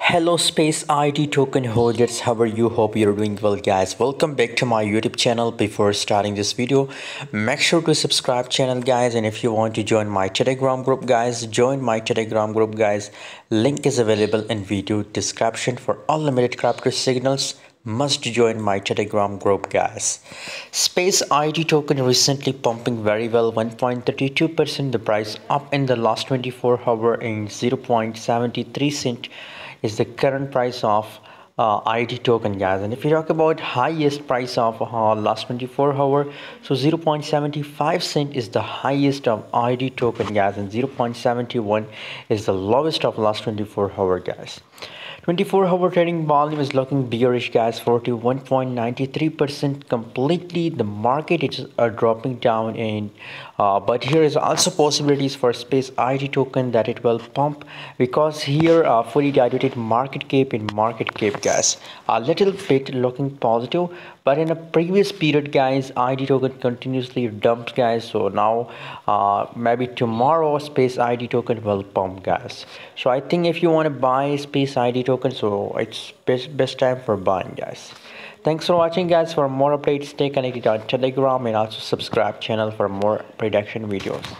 Hello space ID token holders, how are you? Hope you're doing well guys. Welcome back to my YouTube channel. Before starting this video, make sure to subscribe channel guys, and if you want to join my Telegram group guys, join my Telegram group guys. Link is available in video description. For unlimited crypto signals, must join my Telegram group guys. Space ID token recently pumping very well, 1.32%. The price up in the last 24 hour in 0.73 cent is the current price of ID token guys. And if you talk about highest price of last 24 hour, so 0.75 cent is the highest of ID token guys, and 0.71 is the lowest of last 24 hour guys. 24-hour trading volume is looking bearish guys, 41.93% completely. The market is dropping down in but here is also possibilities for space ID token that it will pump, because here fully diluted market cap guys, a little bit looking positive. But in a previous period guys, ID token continuously dumped guys, so now maybe tomorrow space ID token will pump guys. So I think if you want to buy space ID token, so it's best time for buying guys. Thanks for watching guys. For more updates, stay connected on Telegram and also subscribe channel for more prediction videos.